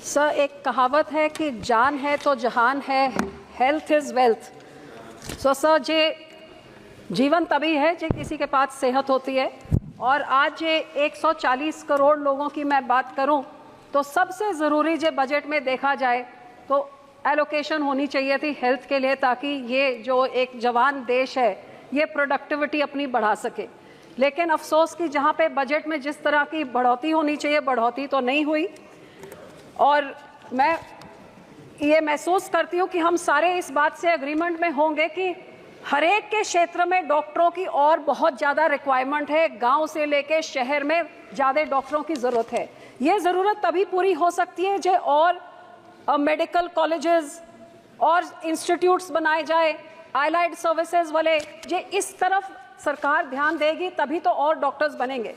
Sir, एक कहावत है कि जान है तो जहान है, हेल्थ इज़ वेल्थ। सर, जे जीवन तभी है जे किसी के पास सेहत होती है। और आज ये 140 करोड़ लोगों की मैं बात करूं तो सबसे ज़रूरी जो बजट में देखा जाए तो एलोकेशन होनी चाहिए थी हेल्थ के लिए, ताकि ये जो एक जवान देश है ये प्रोडक्टिविटी अपनी बढ़ा सके। लेकिन अफसोस कि जहाँ पे बजट में जिस तरह की बढ़ोतरी होनी चाहिए बढ़ोतरी तो नहीं हुई। और मैं ये महसूस करती हूँ कि हम सारे इस बात से एग्रीमेंट में होंगे कि हर एक के क्षेत्र में डॉक्टरों की और बहुत ज़्यादा रिक्वायरमेंट है। गांव से लेके शहर में ज़्यादा डॉक्टरों की ज़रूरत है। ये ज़रूरत तभी पूरी हो सकती है जो और मेडिकल कॉलेजेस और इंस्टीट्यूट्स बनाए जाए, आइलाइड सर्विसेज वाले, जो इस तरफ सरकार ध्यान देगी तभी तो और डॉक्टर्स बनेंगे।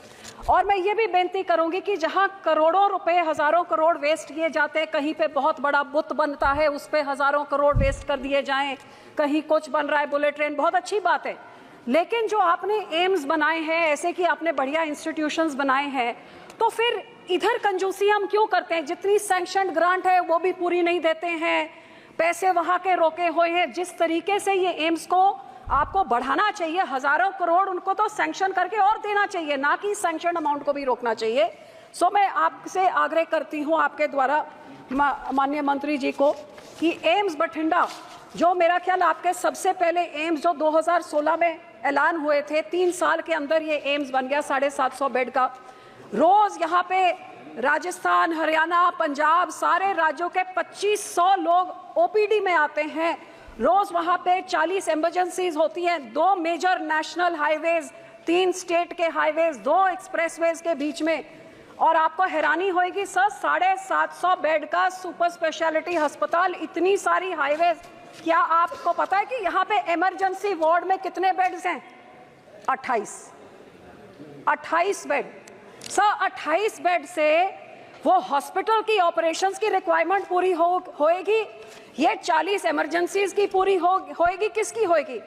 और मैं ये भी बेनती करूंगी कि जहां करोड़ों रुपए, हज़ारों करोड़ वेस्ट किए जाते हैं, कहीं पे बहुत बड़ा बुत बनता है उस पे हज़ारों करोड़ वेस्ट कर दिए जाएं, कहीं कुछ बन रहा है, बुलेट ट्रेन, बहुत अच्छी बात है। लेकिन जो आपने एम्स बनाए हैं, ऐसे कि आपने बढ़िया इंस्टीट्यूशंस बनाए हैं, तो फिर इधर कंजूसी हम क्यों करते हैं? जितनी सैंक्शनड ग्रांट है वो भी पूरी नहीं देते हैं, पैसे वहाँ के रोके हुए हैं। जिस तरीके से ये एम्स को आपको बढ़ाना चाहिए, हज़ारों करोड़ उनको तो सैंक्शन करके और देना चाहिए, ना कि सैंक्शन अमाउंट को भी रोकना चाहिए। सो मैं आपसे आग्रह करती हूँ आपके द्वारा माननीय मंत्री जी को कि एम्स बठिंडा, जो मेरा ख्याल आपके सबसे पहले एम्स जो 2016 में ऐलान हुए थे, 3 साल के अंदर ये एम्स बन गया 750 बेड का। रोज़ यहाँ पे राजस्थान, हरियाणा, पंजाब, सारे राज्यों के 2500 लोग ओपीडी में आते हैं। रोज़ वहाँ पे 40 इमरजेंसीज होती हैं, 2 मेजर नेशनल हाईवेज, 3 स्टेट के हाईवेज, 2 एक्सप्रेसवेज के बीच में। और आपको हैरानी होगी सर, 750 बेड का सुपर स्पेशलिटी अस्पताल, इतनी सारी हाईवेज। क्या आपको पता है कि यहाँ पे इमरजेंसी वार्ड में कितने बेड्स हैं? 28 बेड। सर, 28 बेड से वो हॉस्पिटल की ऑपरेशंस की रिक्वायरमेंट पूरी होएगी? ये 40 इमरजेंसीज की पूरी होएगी? किसकी होएगी?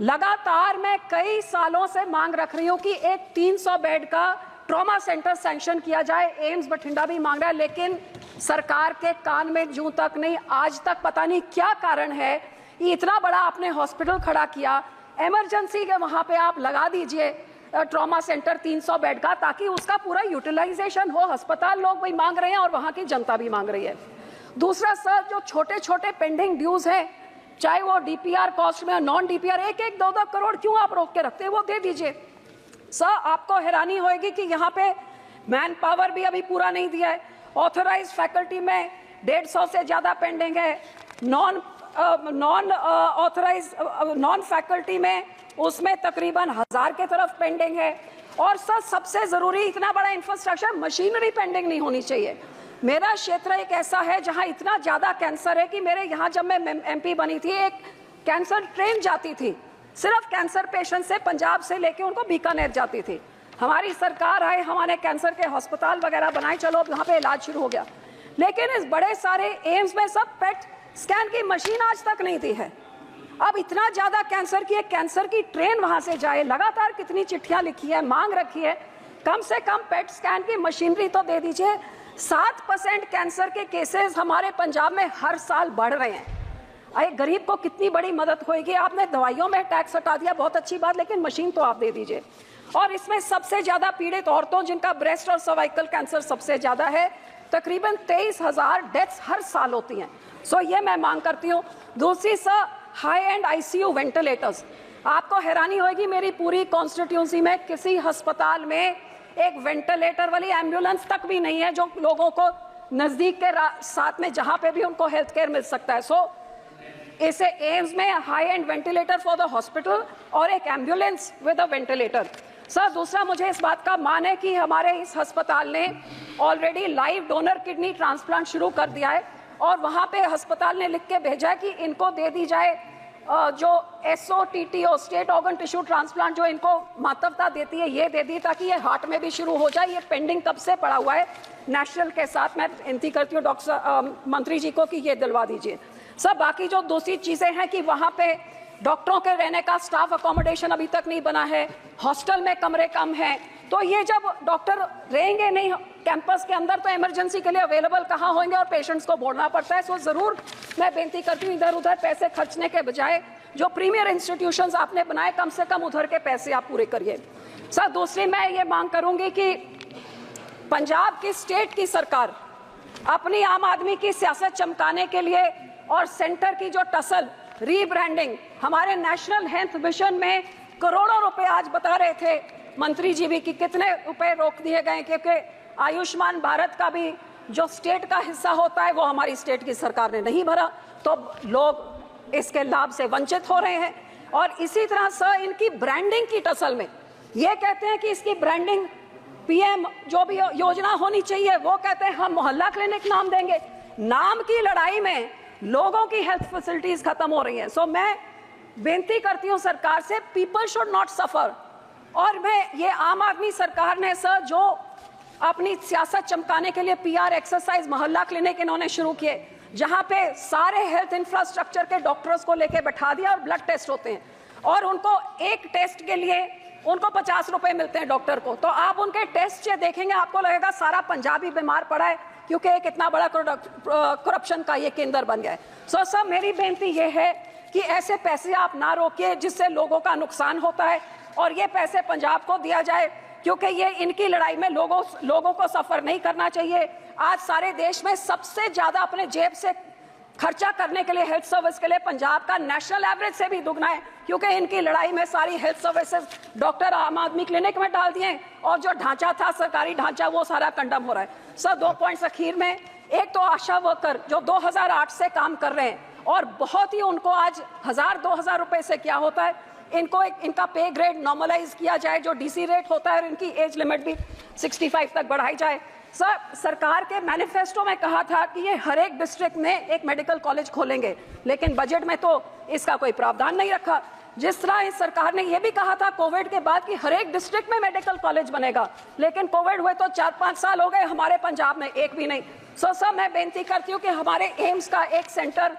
लगातार मैं कई सालों से मांग रख रही हूँ कि एक 300 बेड का ट्रॉमा सेंटर सैंक्शन किया जाए। एम्स बठिंडा भी मांग रहा है, लेकिन सरकार के कान में जूं तक नहीं। आज तक पता नहीं क्या कारण है, इतना बड़ा आपने हॉस्पिटल खड़ा किया, इमरजेंसी के वहाँ पे आप लगा दीजिए ट्रॉमा सेंटर 300 बेड का, ताकि उसका पूरा यूटिलाइजेशन हो। अस्पताल लोग भी मांग रहे हैं और वहाँ की जनता भी मांग रही है। दूसरा सर, जो छोटे छोटे पेंडिंग ड्यूज हैं, चाहे वो डीपीआर कॉस्ट में, नॉन डीपीआर, 1-1, 2-2 करोड़ क्यों आप रोक के रखते हैं? वो दे दीजिए। सर, आपको हैरानी होगी कि यहाँ पे मैन पावर भी अभी पूरा नहीं दिया है। ऑथराइज फैकल्टी में 150 से ज़्यादा पेंडिंग है। नॉन ऑथराइज नॉन फैकल्टी में उसमें तकरीबन 1000 के तरफ पेंडिंग है। और सर, सबसे ज़रूरी, इतना बड़ा इंफ्रास्ट्रक्चर, मशीनरी पेंडिंग नहीं होनी चाहिए। मेरा क्षेत्र एक ऐसा है जहाँ इतना ज़्यादा कैंसर है कि मेरे यहाँ जब मैं एमपी बनी थी, एक कैंसर ट्रेन जाती थी, सिर्फ कैंसर पेशेंट से पंजाब से लेके उनको बीकानेर जाती थी। हमारी सरकार आई, हमारे कैंसर के अस्पताल वगैरह बनाए, चलो वहाँ पे इलाज शुरू हो गया। लेकिन इस बड़े सारे एम्स में सब पेट स्कैन की मशीन आज तक नहीं दी है। अब इतना ज़्यादा कैंसर की एक कैंसर की ट्रेन वहाँ से जाए, लगातार कितनी चिट्ठियाँ लिखी है, मांग रखी है, कम से कम पेट स्कैन की मशीनरी तो दे दीजिए। 7% कैंसर के केसेस हमारे पंजाब में हर साल बढ़ रहे हैं। अरे गरीब को कितनी बड़ी मदद होगी? आपने दवाइयों में टैक्स हटा दिया, बहुत अच्छी बात, लेकिन मशीन तो आप दे दीजिए। और इसमें सबसे ज़्यादा पीड़ित औरतों, जिनका ब्रेस्ट और सर्वाइकल कैंसर सबसे ज़्यादा है, तकरीबन 23,000 डेथ्स हर साल होती हैं। सो ये मैं मांग करती हूँ। दूसरी sir, high and ICU ventilators. आपको हैरानी होगी, मेरी पूरी कॉन्स्टिट्यूंसी में किसी अस्पताल में एक वेंटिलेटर वाली एम्बुलेंस तक भी नहीं है, जो लोगों को नज़दीक के साथ में जहाँ पे भी उनको हेल्थ केयर मिल सकता है। सो इसे एम्स में high and ventilator for the hospital और एक ambulance with a ventilator. Sir, दूसरा, मुझे इस बात का मान है कि हमारे इस अस्पताल ने already live donor kidney transplant शुरू कर दिया है, और वहाँ पे अस्पताल ने लिख के भेजा है कि इनको दे दी जाए जो SOTTO, state organ tissue transplant, जो इनको महत्वता देती है, ये दे दी, ताकि ये हार्ट में भी शुरू हो जाए। ये पेंडिंग कब से पड़ा हुआ है नेशनल के साथ। मैं विनती करती हूँ डॉक्टर मंत्री जी को कि ये दिलवा दीजिए। सब बाकी जो दूसरी चीज़ें हैं कि वहाँ पे डॉक्टरों के रहने का स्टाफ अकोमोडेशन अभी तक नहीं बना है, हॉस्टल में कमरे कम हैं, तो ये जब डॉक्टर रहेंगे नहीं कैंपस के अंदर तो इमरजेंसी के लिए अवेलेबल कहाँ होंगे और पेशेंट्स को बोलना पड़ता है। सो जरूर मैं बेनती करती हूँ, इधर उधर पैसे खर्चने के बजाय जो प्रीमियर इंस्टीट्यूशंस आपने बनाए कम से कम उधर के पैसे आप पूरे करिए। सर दूसरी मैं ये मांग करूंगी कि पंजाब की स्टेट की सरकार अपनी आम आदमी की सियासत चमकाने के लिए और सेंटर की जो टसल रीब्रांडिंग, हमारे नेशनल हेल्थ मिशन में करोड़ों रुपए आज बता रहे थे मंत्री जी भी कि कितने रुपए रोक दिए गए, क्योंकि आयुष्मान भारत का भी जो स्टेट का हिस्सा होता है वो हमारी स्टेट की सरकार ने नहीं भरा, तो लोग इसके लाभ से वंचित हो रहे हैं। और इसी तरह से इनकी ब्रांडिंग की टसल में ये कहते हैं कि इसकी ब्रांडिंग पीएम जो भी योजना होनी चाहिए वो कहते हैं हम मोहल्ला क्लिनिक नाम देंगे। नाम की लड़ाई में लोगों की हेल्थ फैसिलिटीज खत्म हो रही हैं। सो मैं बेनती करती हूं सरकार से, पीपल शुड नॉट सफर। और मैं ये आम आदमी सरकार ने सर जो अपनी सियासत चमकाने के लिए पीआर एक्सरसाइज मोहल्ला क्लिनिक इन्होंने शुरू किए, जहां पे सारे हेल्थ इंफ्रास्ट्रक्चर के डॉक्टर्स को लेके बैठा दिया और ब्लड टेस्ट होते हैं और उनको एक टेस्ट के लिए उनको 50 रुपए मिलते हैं डॉक्टर को। तो आप उनके टेस्ट देखेंगे आपको लगेगा सारा पंजाबी बीमार पड़ा है, क्योंकि एक इतना बड़ा करप्शन का ये केंद्र बन गया है। सो सर मेरी बेनती ये है कि ऐसे पैसे आप ना रोकिए जिससे लोगों का नुकसान होता है और ये पैसे पंजाब को दिया जाए, क्योंकि ये इनकी लड़ाई में लोगों को सफर नहीं करना चाहिए। आज सारे देश में सबसे ज्यादा अपने जेब से खर्चा करने के लिए हेल्थ सर्विस के लिए पंजाब का नेशनल एवरेज से भी दुगना है, क्योंकि इनकी लड़ाई में सारी हेल्थ सर्विसेज डॉक्टर आम आदमी क्लिनिक में डाल दिए और जो ढांचा था सरकारी ढांचा वो सारा कंडम हो रहा है। सर 2 पॉइंट्स अखीर में, एक तो आशा वर्कर जो 2008 से काम कर रहे हैं और बहुत ही उनको आज 1000-2000 रुपए से क्या होता है, इनको इनका पे ग्रेड नॉर्मलाइज किया जाए, जो डीसी रेट होता है और इनकी एज लिमिट भी 65 तक बढ़ाई जाए। सर सरकार के मैनिफेस्टो में कहा था कि ये हर एक डिस्ट्रिक्ट में एक मेडिकल कॉलेज खोलेंगे, लेकिन बजट में तो इसका कोई प्रावधान नहीं रखा। जिस तरह इस सरकार ने यह भी कहा था कोविड के बाद कि हर एक डिस्ट्रिक्ट में मेडिकल कॉलेज बनेगा, लेकिन कोविड हुए तो 4-5 साल हो गए, हमारे पंजाब में एक भी नहीं। सर मैं बेनती करती हूँ कि हमारे एम्स का एक सेंटर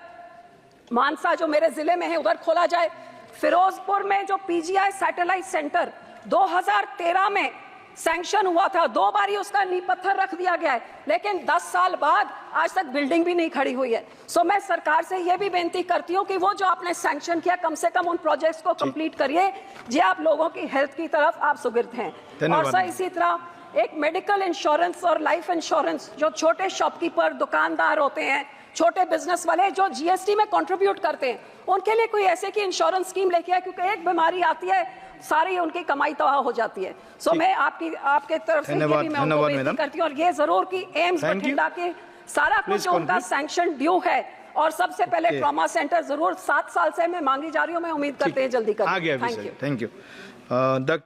मानसा जो मेरे जिले में है उधर खोला जाए। फिरोजपुर में जो पीजीआई सैटेलाइट सेंटर 2013 में सैंक्शन हुआ था, 2 बार ही उसका नींव पत्थर रख दिया गया है, लेकिन 10 साल बाद आज तक बिल्डिंग भी नहीं खड़ी हुई है। सो मैं सरकार से यह भी बेनती करती हूँ कि वो जो आपने सैंक्शन किया कम से कम उन प्रोजेक्ट्स को कंप्लीट करिए, जो आप लोगों की हेल्थ की तरफ आप सुगिर्द हैं। और सर इसी तरह एक मेडिकल इंश्योरेंस और लाइफ इंश्योरेंस जो छोटे शॉपकीपर दुकानदार होते हैं, छोटे बिजनेस वाले जो जीएसटी में कंट्रीब्यूट करते हैं, उनके लिए कोई ऐसे की इंश्योरेंस स्कीम लेके आए, क्योंकि एक बीमारी आती है सारी उनकी कमाई तबाह हो जाती है। सो मैं आपके तरफ से ये भी मैं उनको बेनती करती हूँ और ये जरूर कि एम्स बठिंडा के सारा कुछ उनका सैंक्शन ड्यू है और सबसे पहले ट्रॉमा सेंटर जरूर 7 साल से मैं मांगी जा रही हूँ, मैं उम्मीद करते हैं जल्दी करें। Thank you.